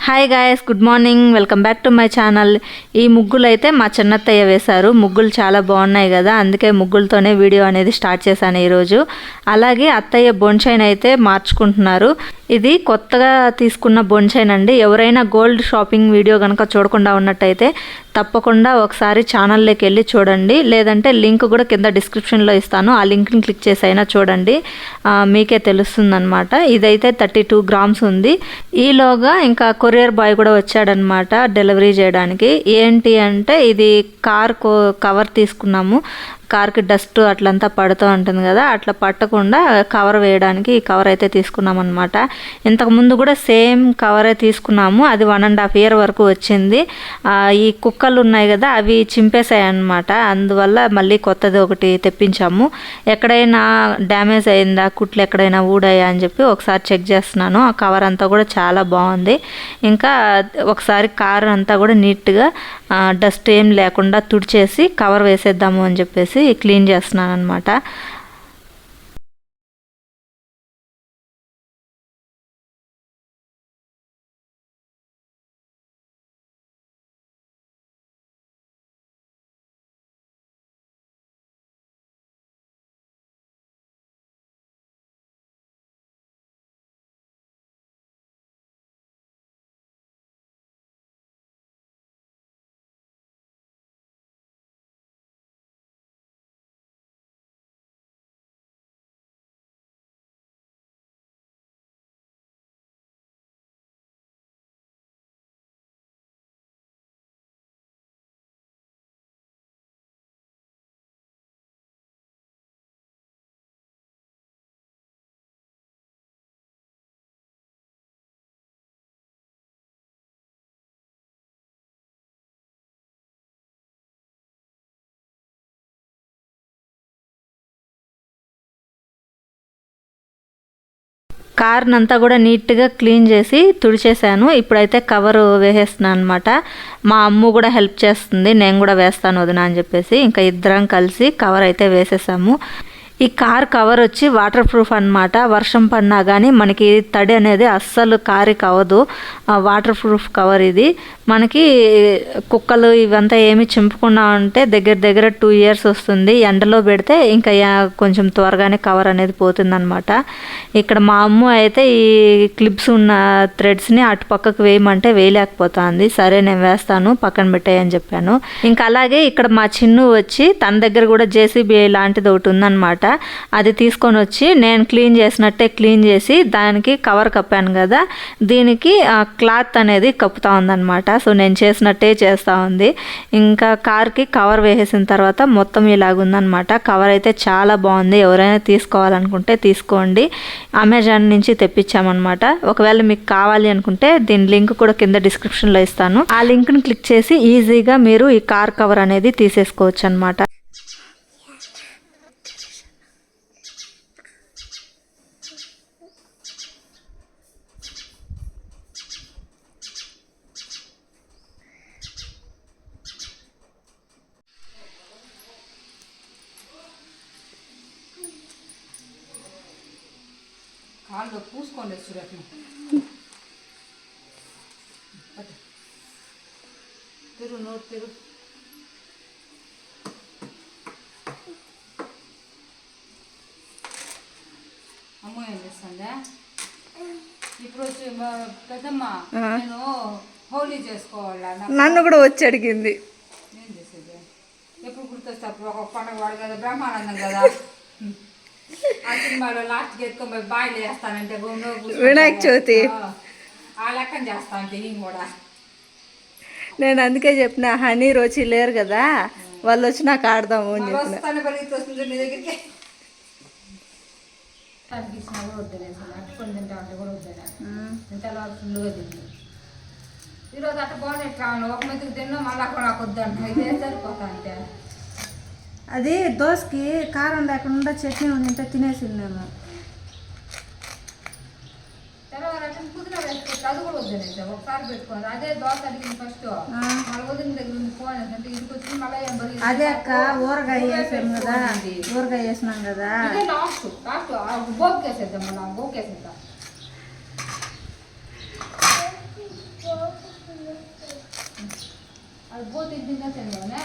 Hi guys, good morning. Welcome back to my channel. ఈ ముగ్గులు అయితే మా చిన్నత్తయ్య వేశారు. ముగ్గులు చాలా బాగున్నాయి కదా, అందుకే ముగ్గులతోనే వీడియో అనేది స్టార్ట్ చేశాను ఈరోజు. అలాగే అత్తయ్య బొన్షైన్ అయితే మార్చుకుంటున్నారు. ఇది కొత్తగా తీసుకున్న బొన్షైన్ అండి. ఎవరైనా గోల్డ్ షాపింగ్ వీడియో కనుక చూడకుండా ఉన్నట్టయితే తప్పకుండా ఒకసారి ఛానల్లోకి వెళ్ళి చూడండి, లేదంటే లింక్ కూడా కింద డిస్క్రిప్షన్లో ఇస్తాను. ఆ లింక్ని క్లిక్ చేసి అయినా చూడండి, మీకే తెలుస్తుందన్నమాట. ఇదైతే 32 గ్రామ్స్ ఉంది. ఈలోగా ఇంకా కొరియర్ బాయ్ కూడా వచ్చాడనమాట డెలివరీ చేయడానికి. ఏంటి అంటే ఇది కార్ కవర్ తీసుకున్నాము. కార్కి డస్ట్ అట్లంతా పడుతూ ఉంటుంది కదా, అట్లా పట్టకుండా కవర్ వేయడానికి ఈ కవర్ అయితే తీసుకున్నాం అనమాట. ఇంతకుముందు కూడా సేమ్ కవరే తీసుకున్నాము. అది 1.5 year వరకు వచ్చింది. ఈ కుక్కలు ఉన్నాయి కదా, అవి చింపేశాయి అనమాట. అందువల్ల మళ్ళీ కొత్తది ఒకటి తెప్పించాము. ఎక్కడైనా డ్యామేజ్ అయిందా, కుట్లు ఎక్కడైనా ఊడాయా అని చెప్పి ఒకసారి చెక్ చేస్తున్నాను. ఆ కవర్ అంతా కూడా చాలా బాగుంది. ఇంకా ఒకసారి కార్ అంతా కూడా నీట్గా డస్ట్ ఏం లేకుండా తుడిచేసి కవర్ వేసేద్దాము అని చెప్పేసి క్లీన్ చేస్తున్నాను అనమాట. కార్నంతా కూడా నీట్గా క్లీన్ చేసి తుడిచేసాను. ఇప్పుడైతే కవర్ వేసేస్తున్నాను అనమాట. మా అమ్మ కూడా హెల్ప్ చేస్తుంది, నేను కూడా వేస్తాను వదినా అని చెప్పేసి ఇంకా ఇద్దరం కలిసి కవర్ అయితే వేసేసాము. ఈ కార్ కవర్ వచ్చి వాటర్ ప్రూఫ్ అనమాట. వర్షం పడినా కానీ మనకి తడి అనేది అస్సలు కారుకి అవ్వదు. వాటర్ ప్రూఫ్ కవర్ ఇది. మనకి కుక్కలు ఇవంతా ఏమి చింపకుండా ఉంటే దగ్గర 2 years వస్తుంది. ఎండలో పెడితే ఇంకా కొంచెం త్వరగానే కవర్ అనేది పోతుందన్నమాట. ఇక్కడ మా అమ్మ అయితే ఈ క్లిప్స్ ఉన్న థ్రెడ్స్ని అటు పక్కకు వేయమంటే వేయలేకపోతుంది. సరే నేను వేస్తాను, పక్కన పెట్టేయని చెప్పాను. ఇంకా అలాగే ఇక్కడ మా చిన్ను వచ్చి తన దగ్గర కూడా JCB లాంటిది ఒకటి ఉందన్నమాట. అది తీసుకొని వచ్చి నేను క్లీన్ చేసినట్టే క్లీన్ చేసి దానికి కవర్ కప్పాను కదా, దీనికి క్లాత్ అనేది కప్పుతా ఉందన్నమాట. సో నేను చేసినట్టే చేస్తూ ఉంది. ఇంకా కార్కి కవర్ వేసేసిన తర్వాత మొత్తం ఇలాగుందనమాట. కవర్ అయితే చాలా బాగుంది. ఎవరైనా తీసుకోవాలనుకుంటే తీసుకోండి. అమెజాన్ నుంచి తెప్పించామన్నమాట. ఒకవేళ మీకు కావాలి అనుకుంటే దీని లింక్ కూడా కింద డిస్క్రిప్షన్లో ఇస్తాను. ఆ లింక్ని క్లిక్ చేసి ఈజీగా మీరు ఈ కార్ కవర్ అనేది తీసేసుకోవచ్చు అనమాట. కాళ్ళు పూసుకోండి చూడట్ను తిరు నోరు తిరు. అమ్మ ఏం చేస్తుందా ఇప్పుడు వచ్చి పెద్దమ్మ నేను హోలీ చేసుకోవాలా, నన్ను కూడా వచ్చి అడిగింది. ఏం చేసేది ఎప్పుడు గుర్తొస్తే అప్పుడు ఒక పండుగ వాడు కదా, బ్రహ్మానందం కదా. ఆ సినిమాలో లాస్ట్కి ఎత్తుకొని బాయిలు చేస్తానంటే వినాయక చవితి ఆ లెక్కన చేస్తా అంటే ఈయన కూడా. నేను అందుకే చెప్పిన హనీ రోజు లేరు కదా, వాళ్ళు వచ్చి నాకు ఆడదాము అని వస్తాను పరిగెత్తి వస్తుంది నీ దగ్గరికి. అనిపించినా కూడా వద్దలే, అట్టుకొని తింటా అంటే కూడా వద్దలే. ఇంత ఫుల్గా తింది ఈరోజు అట్ట బాగుంది. ఒక మందికి తిన్నా మళ్ళీ అక్కడ నాకు వద్దంట. ఇదే సరిపోతా అంటే అది దోశకి కారం లేకుండా చట్నీ ఉంటే తినేసింది నేను. తర్వాత పుదీనా వేసుకోవచ్చు, అది కూడా వద్దనేసి ఒకసారి పెట్టుకోండి. అదే దోశ అడిగింది ఫస్ట్, మళ్ళీ వదిన దగ్గర ఉంది ఫోన్ అంటే ఇంటికి వచ్చి మళ్ళీ అదే అక్క ఊరగాయ వేసాం కదా, ఊరగాయ వేసినాం కదా, లాస్ట్ బోక్ వేసేద్దాం. మళ్ళీ బోక్ వేసేద్దాం. అది పోతే తిందా తినగానే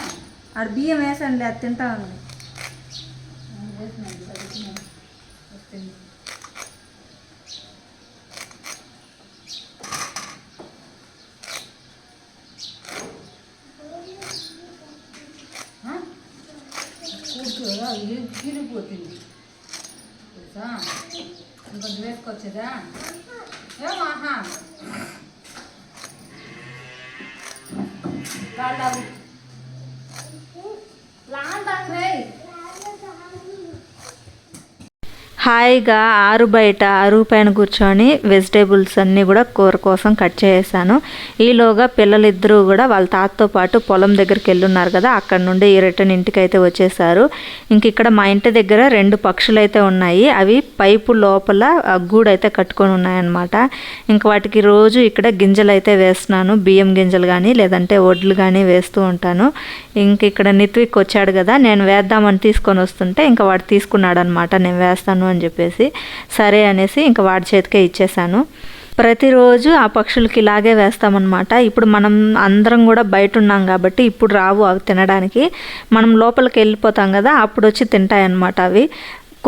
ఆడ బియ్యం వేసానులే, అది తింటాను. వస్తుంది. కూర్చోదా కీరిపోతుంది తెలుసా, ఇంకొంచెం వేసుకొచ్చేదా ఏమాహా లాంటాంగ్రే. హాయిగా ఆరు బయట అరుగు పైన కూర్చొని వెజిటేబుల్స్ అన్నీ కూడా కూర కోసం కట్ చేసాను. ఈలోగా పిల్లలిద్దరూ కూడా వాళ్ళ తాతతో పాటు పొలం దగ్గరికి వెళ్ళున్నారు కదా, అక్కడ నుండి రిటర్న్ ఇంటికి అయితే వచ్చేసారు. ఇంక ఇక్కడ మా ఇంటి దగ్గర 2 పక్షులు అయితే ఉన్నాయి. అవి పైపు లోపల గూడు అయితే కట్టుకొని ఉన్నాయన్నమాట. ఇంక వాటికి రోజు ఇక్కడ గింజలు అయితే వేస్తున్నాను, బియ్యం గింజలు కానీ లేదంటే వడ్లు కానీ వేస్తూ ఉంటాను. ఇంక ఇక్కడ నిత్విక్ వచ్చాడు కదా, నేను వేద్దామని తీసుకొని వస్తుంటే ఇంకా వాడు తీసుకున్నాడు అనమాట, నేను వేస్తాను అని చెప్పేసి. సరే అనేసి ఇంకా వాడి చేతికే ఇచ్చేసాను. ప్రతిరోజు ఆ పక్షులకి ఇలాగే వేస్తామన్నమాట. ఇప్పుడు మనం అందరం కూడా బయట ఉన్నాం కాబట్టి ఇప్పుడు రావు అవి తినడానికి. మనం లోపలికి వెళ్ళిపోతాం కదా, అప్పుడు వచ్చి తింటాయి అన్నమాట. అవి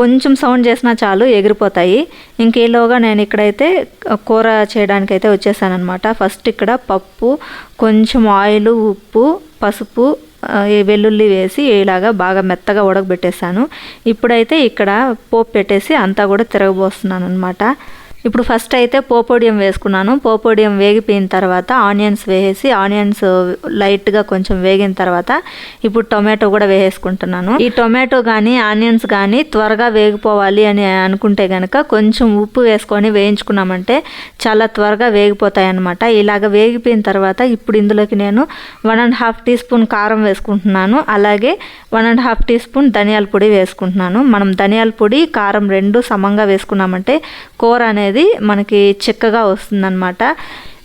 కొంచెం సౌండ్ చేసినా చాలు ఎగిరిపోతాయి. ఇంకేలోగా నేను ఇక్కడైతే కూర చేయడానికి అయితే వచ్చేసానమాట. ఫస్ట్ ఇక్కడ పప్పు, కొంచెం ఆయిల్, ఉప్పు, పసుపు, వెల్లుల్లి వేసి ఇలాగా బాగా మెత్తగా ఉడకబెట్టేసాను. ఇప్పుడైతే ఇక్కడ పోపు పెట్టేసి అంతా కూడా తిరగబోస్తున్నాను అనమాట. ఇప్పుడు ఫస్ట్ అయితే పోపొడియం వేసుకున్నాను. పోపొడియం వేగిపోయిన తర్వాత ఆనియన్స్ వేసేసి, ఆనియన్స్ లైట్గా కొంచెం వేగిన తర్వాత ఇప్పుడు టొమాటో కూడా వేసేసుకుంటున్నాను. ఈ టొమాటో కానీ ఆనియన్స్ కానీ త్వరగా వేగిపోవాలి అని అనుకుంటే కనుక కొంచెం ఉప్పు వేసుకొని వేయించుకున్నామంటే చాలా త్వరగా వేగిపోతాయి అన్నమాట. ఇలాగ వేగిపోయిన తర్వాత ఇప్పుడు ఇందులోకి నేను 1.5 టీ స్పూన్ కారం వేసుకుంటున్నాను. అలాగే 1.5 టీ స్పూన్ ధనియాల పొడి వేసుకుంటున్నాను. మనం ధనియాల పొడి, కారం 2 సమంగా వేసుకున్నామంటే కూర అనేది మనకి చిక్కగా వస్తుందన్నమాట.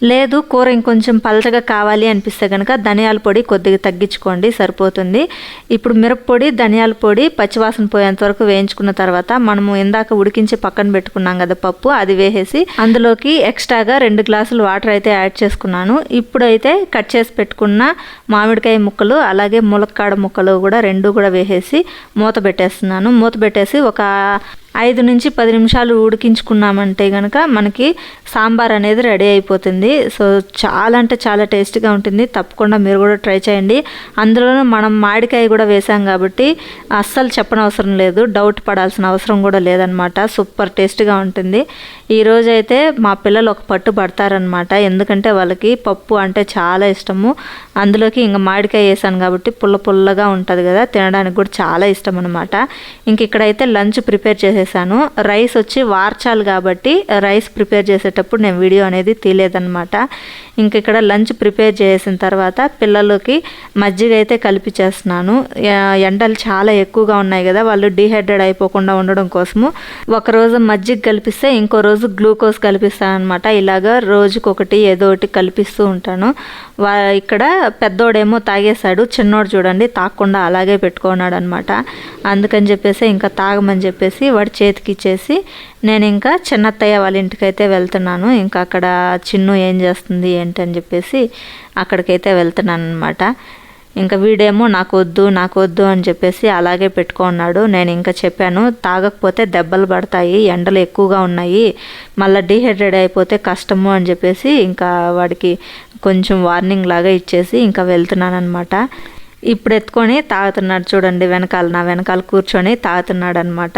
లేదు కూర ఇంకొంచెం పలచగా కావాలి అనిపిస్తే కనుక ధనియాల పొడి కొద్దిగా తగ్గించుకోండి, సరిపోతుంది. ఇప్పుడు మిరప్పొడి, ధనియాల పొడి పచ్చివాసన పోయేంత వరకు వేయించుకున్న తర్వాత మనము ఇందాక ఉడికించి పక్కన పెట్టుకున్నాం కదా పప్పు, అది వేసేసి అందులోకి ఎక్స్ట్రాగా 2 గ్లాసులు వాటర్ అయితే యాడ్ చేసుకున్నాను. ఇప్పుడైతే కట్ చేసి పెట్టుకున్న మామిడికాయ ముక్కలు అలాగే ములక్కాడ ముక్కలు కూడా 2 కూడా వేసేసి మూత పెట్టేస్తున్నాను. మూత పెట్టేసి ఒక 5 నుంచి 10 నిమిషాలు ఉడికించుకున్నామంటే కనుక మనకి సాంబార్ అనేది రెడీ అయిపోతుంది. సో చాలా అంటే చాలా టేస్టీగా ఉంటుంది. తప్పకుండా మీరు కూడా ట్రై చేయండి. అందులోనూ మనం మామిడికాయ కూడా వేసాం కాబట్టి అస్సలు చెప్పనవసరం లేదు, డౌట్ పడాల్సిన అవసరం కూడా లేదనమాట. సూపర్ టేస్టీగా ఉంటుంది. ఈరోజు అయితే మా పిల్లలు ఒక పట్టు పడతారనమాట, ఎందుకంటే వాళ్ళకి పప్పు అంటే చాలా ఇష్టము. అందులోకి ఇంకా మామిడికాయ వేసాను కాబట్టి పుల్ల పుల్లగా ఉంటుంది కదా, తినడానికి కూడా చాలా ఇష్టం అనమాట. ఇంక ఇక్కడైతే లంచ్ ప్రిపేర్ చేసేసాను. రైస్ వచ్చి వార్చాలి కాబట్టి రైస్ ప్రిపేర్ చేసేటప్పుడు నేను వీడియో అనేది తీయలేదన్నమాట. ఇంక ఇక్కడ లంచ్ ప్రిపేర్ చేసిన తర్వాత పిల్లలకి మజ్జిగ అయితే కలిపిచేస్తున్నాను. ఎండలు చాలా ఎక్కువగా ఉన్నాయి కదా, వాళ్ళు డీహైడ్రేట్ అయిపోకుండా ఉండడం కోసము ఒకరోజు మజ్జిగ కలిపిస్తే ఇంకో రోజు గ్లూకోజ్ కలిపిస్తాను అనమాట. ఇలాగా రోజుకొకటి ఏదో ఒకటి కల్పిస్తూ ఉంటాను. ఇక్కడ పెద్దోడేమో తాగేశాడు, చిన్నోడు చూడండి తాగకుండా అలాగే పెట్టుకున్నాడు అనమాట. అందుకని చెప్పేసి ఇంకా తాగమని చెప్పేసి వాడి చేతికి ఇచ్చేసి నేను ఇంకా చిన్నత్తయ్య వాళ్ళ ఇంటికి అయితే వెళ్తున్నాను. ఇంకా అక్కడ చిన్ను ఏం చేస్తుంది ఏంటని చెప్పేసి అక్కడికైతే వెళ్తున్నాను అనమాట. ఇంకా వీడేమో నాకు వద్దు అని చెప్పేసి అలాగే పెట్టుకున్నాడు. నేను ఇంకా చెప్పాను తాగకపోతే దెబ్బలు పడతాయి, ఎండలు ఎక్కువగా ఉన్నాయి, మళ్ళీ డీహైడ్రేట్ అయిపోతే కష్టము అని చెప్పేసి ఇంకా వాడికి కొంచెం వార్నింగ్ లాగా ఇచ్చేసి ఇంకా వెళ్తున్నాను అనమాట. ఇప్పుడు ఎత్తుకొని తాగుతున్నాడు చూడండి, నా వెనకాల కూర్చొని తాగుతున్నాడు అనమాట.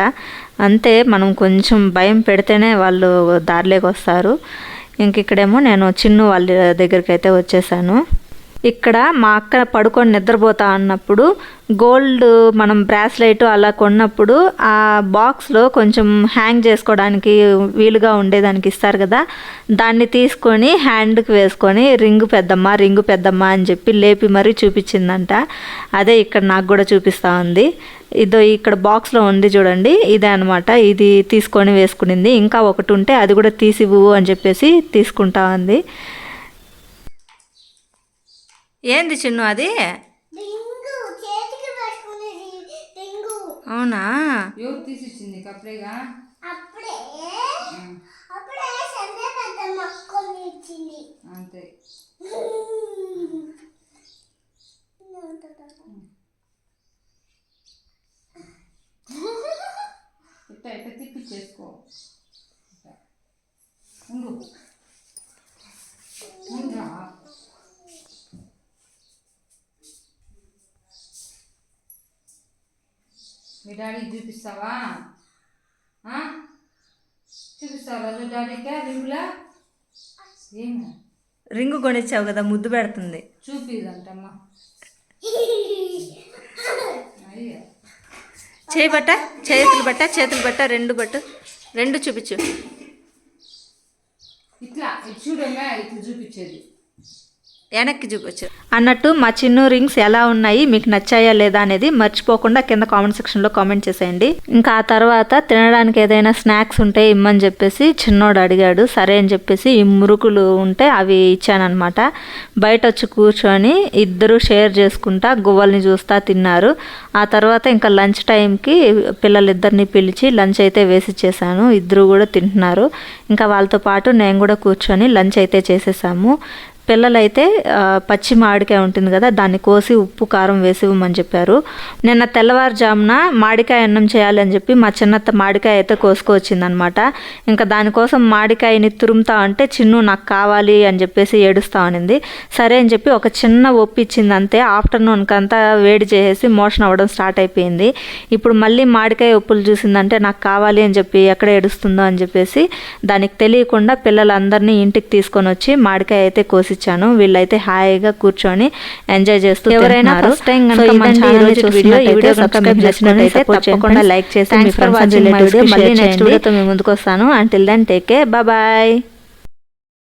అంతే, మనం కొంచెం భయం పెడితేనే వాళ్ళు దారిలోకి వస్తారు. ఇంక ఇక్కడేమో నేను చిన్ను వాళ్ళ దగ్గరికి అయితే వచ్చేసాను. ఇక్కడ మా అక్క పడుకొని నిద్రపోతా అన్నప్పుడు గోల్డ్ మనం బ్రాస్లెట్ అలా కొన్నప్పుడు ఆ బాక్స్లో కొంచెం హ్యాంగ్ చేసుకోవడానికి వీలుగా ఉండేదానికి ఇస్తారు కదా, దాన్ని తీసుకొని హ్యాండ్కి వేసుకొని రింగు పెద్దమ్మ అని చెప్పి లేపి మరీ చూపించిందంట. అదే ఇక్కడ నాకు కూడా చూపిస్తూ ఉంది. ఇదో ఇక్కడ బాక్స్లో ఉంది చూడండి, ఇదే అనమాట. ఇది తీసుకొని వేసుకునింది. ఇంకా ఒకటి ఉంటే అది కూడా తీసివ్వు అని చెప్పేసి తీసుకుంటా ఉంది. ఏంది చిన్ను అది? అవునా, ఎవరు తీసిచ్చింది కప్పుడేగా? అంతే. ఇట్లా ఇట్లా తిప్పిచ్చేసుకో. ఉండు ఉండా. మీ డాడీకి చూపిస్తావా? చూపిస్తావా రోజు డాడీకే రింగులా? ఏమో రింగు కొనిచ్చావు కదా, ముద్దు పెడుతుంది. చూపిదంటమ్మా. అయ్యో చేతులు బట్ట రెండు చూపించు. ఇట్లా ఇది చూడమ్మా, ఇట్లా చూపించేది. వెనక్కి చూపించు. అన్నట్టు మా చిన్ను రింగ్స్ ఎలా ఉన్నాయి, మీకు నచ్చాయా లేదా అనేది మర్చిపోకుండా కింద కామెంట్ సెక్షన్లో కామెంట్ చేసేయండి. ఇంకా ఆ తర్వాత తినడానికి ఏదైనా స్నాక్స్ ఉంటే ఇమ్మని చెప్పేసి చిన్నోడు అడిగాడు. సరే అని చెప్పేసి ఈ మురుకులు ఉంటే అవి ఇచ్చానమాట. బయట వచ్చి కూర్చొని ఇద్దరు షేర్ చేసుకుంటా గువ్వల్ని చూస్తా తిన్నారు. ఆ తర్వాత ఇంకా లంచ్ టైంకి పిల్లలిద్దరిని పిలిచి లంచ్ అయితే వేసిచ్చేసాను. ఇద్దరు కూడా తింటున్నారు. ఇంకా వాళ్ళతో పాటు నేను కూడా కూర్చొని లంచ్ అయితే చేసేసాము. పిల్లలైతే పచ్చి మామిడికాయ ఉంటుంది కదా, దాన్ని కోసి ఉప్పు కారం వేసి ఇవ్వమని చెప్పారు. నిన్న తెల్లవారుజామున మామిడికాయ అన్నం చేయాలని చెప్పి మా చిన్నత్త మామిడికాయ అయితే కోసుకొచ్చిందనమాట. ఇంకా దానికోసం మామిడికాయని తురుముతా అంటే చిన్ను నాకు కావాలి అని చెప్పేసి ఏడుస్తా అనింది. సరే అని చెప్పి ఒక చిన్న ఒప్పు ఇచ్చింది అంతే. ఆఫ్టర్నూన్కి అంతా వేడి చేసేసి మోషన్ అవ్వడం స్టార్ట్ అయిపోయింది. ఇప్పుడు మళ్ళీ మామిడికాయ ఉప్పులు చూసిందంటే నాకు కావాలి అని చెప్పి ఎక్కడ ఏడుస్తుందో అని చెప్పేసి దానికి తెలియకుండా పిల్లలందరినీ ఇంటికి తీసుకొని వచ్చి మామిడికాయ అయితే కోసి ఇచ్చాను. వీళ్ళైతే హాయిగా కూర్చొని ఎంజాయ్ చేస్తూ ఎవరైనా ఫస్ట్ టైం కనుక మన ఛానల్ వీడియో సబ్స్క్రైబ్ చేసినట్లయితే తప్పకుండా లైక్ చేసి మీ ఫ్రెండ్స్ అండ్ రిలేటివ్స్ మళ్ళీ నెక్స్ట్ వీడియోతో మీ ముందుకు వస్తాను. Until then take care, bye.